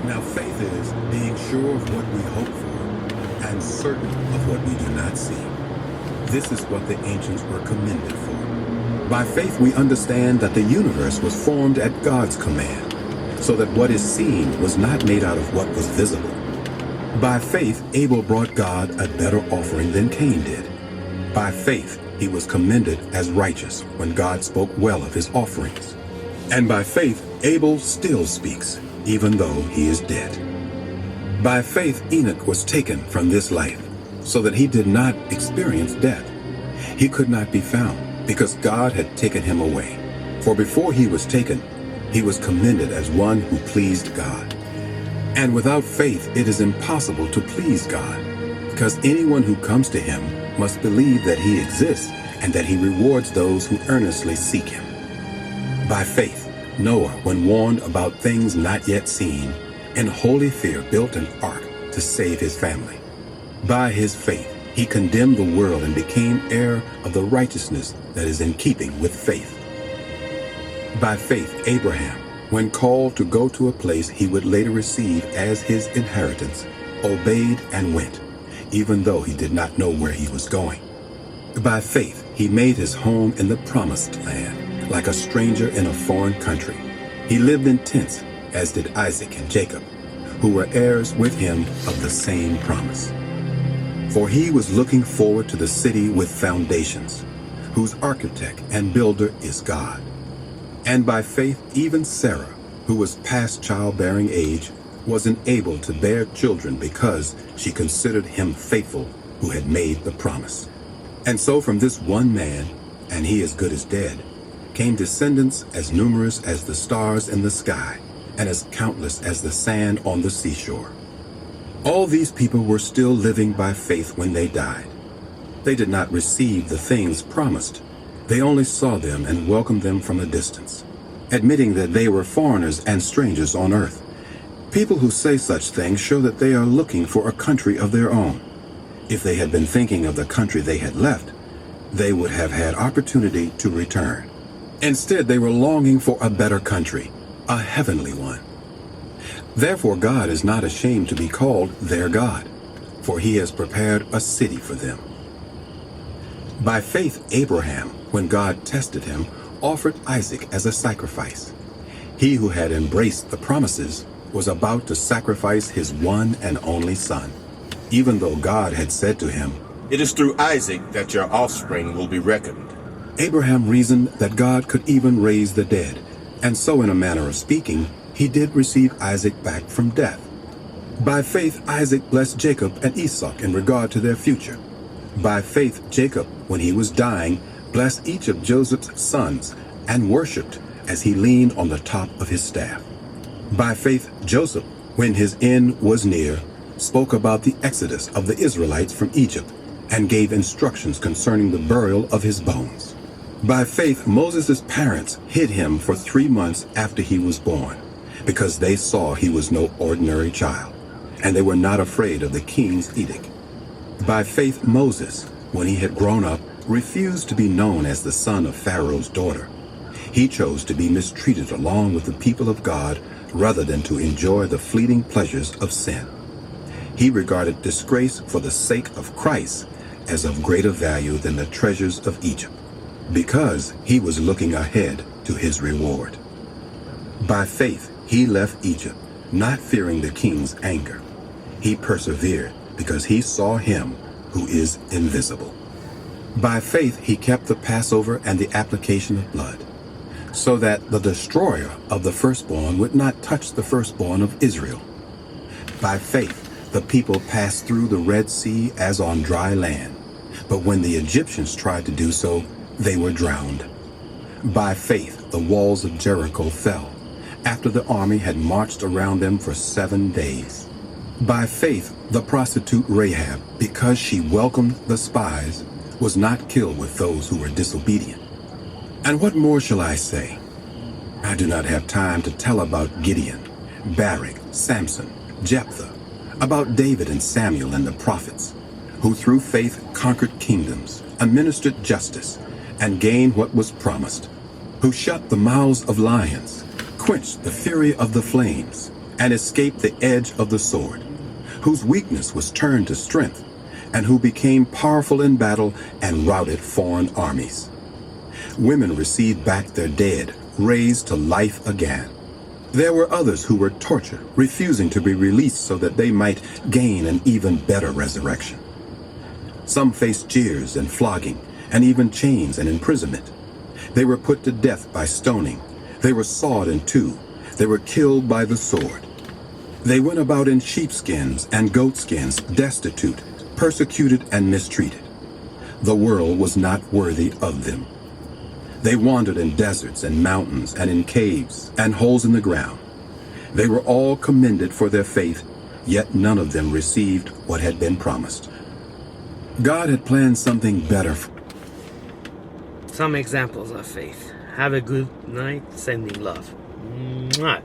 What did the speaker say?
Now faith is being sure of what we hope for and certain of what we do not see. This is what the ancients were commended for. By faith we understand that the universe was formed at God's command, so that what is seen was not made out of what was visible. By faith Abel brought God a better offering than Cain did. By faith he was commended as righteous when God spoke well of his offerings. And by faith Abel still speaks, even though he is dead. By faith Enoch was taken from this life, so that he did not experience death. He could not be found, because God had taken him away. For before he was taken, he was commended as one who pleased God. And without faith it is impossible to please God, because anyone who comes to him must believe that he exists and that he rewards those who earnestly seek him. By faith, Noah, when warned about things not yet seen, in holy fear built an ark to save his family. By his faith, he condemned the world and became heir of the righteousness that is in keeping with faith. By faith, Abraham, when called to go to a place he would later receive as his inheritance, obeyed and went, even though he did not know where he was going. By faith, he made his home in the promised land, like a stranger in a foreign country. He lived in tents, as did Isaac and Jacob, who were heirs with him of the same promise. For he was looking forward to the city with foundations, whose architect and builder is God. And by faith even Sarah, who was past childbearing age, was enabled to bear children because she considered him faithful who had made the promise. And so from this one man, and he as good as dead, came descendants as numerous as the stars in the sky and as countless as the sand on the seashore. All these people were still living by faith when they died. They did not receive the things promised. They only saw them and welcomed them from a distance, admitting that they were foreigners and strangers on earth. People who say such things show that they are looking for a country of their own. If they had been thinking of the country they had left, they would have had opportunity to return. Instead, they were longing for a better country, a heavenly one. Therefore, God is not ashamed to be called their God, for he has prepared a city for them. By faith, Abraham, when God tested him, offered Isaac as a sacrifice. He who had embraced the promises was about to sacrifice his one and only son, even though God had said to him, "It is through Isaac that your offspring will be reckoned." Abraham reasoned that God could even raise the dead, and so in a manner of speaking, he did receive Isaac back from death. By faith, Isaac blessed Jacob and Esau in regard to their future. By faith, Jacob, when he was dying, blessed each of Joseph's sons and worshipped as he leaned on the top of his staff. By faith, Joseph, when his end was near, spoke about the exodus of the Israelites from Egypt and gave instructions concerning the burial of his bones. By faith, Moses' parents hid him for 3 months after he was born, because they saw he was no ordinary child, and they were not afraid of the king's edict. By faith, Moses, when he had grown up, refused to be known as the son of Pharaoh's daughter. He chose to be mistreated along with the people of God rather than to enjoy the fleeting pleasures of sin. He regarded disgrace for the sake of Christ as of greater value than the treasures of Egypt, because he was looking ahead to his reward. By faith, he left Egypt, not fearing the king's anger. He persevered because he saw him who is invisible. By faith, he kept the Passover and the application of blood, so that the destroyer of the firstborn would not touch the firstborn of Israel. By faith, the people passed through the Red Sea as on dry land, but when the Egyptians tried to do so, they were drowned. By faith, the walls of Jericho fell, after the army had marched around them for 7 days. By faith, the prostitute Rahab, because she welcomed the spies, was not killed with those who were disobedient. And what more shall I say? I do not have time to tell about Gideon, Barak, Samson, Jephthah, about David and Samuel and the prophets, who through faith conquered kingdoms, administered justice, and gained what was promised, who shut the mouths of lions, quenched the fury of the flames, and escaped the edge of the sword, whose weakness was turned to strength, and who became powerful in battle and routed foreign armies. Women received back their dead, raised to life again. There were others who were tortured, refusing to be released so that they might gain an even better resurrection. Some faced jeers and flogging, and even chains and imprisonment. They were put to death by stoning. They were sawed in two. They were killed by the sword. They went about in sheepskins and goatskins, destitute, persecuted and mistreated. The world was not worthy of them. They wandered in deserts and mountains and in caves and holes in the ground. They were all commended for their faith, yet none of them received what had been promised. God had planned something better. Some examples of faith. Have a good night. Sending love. Mwah.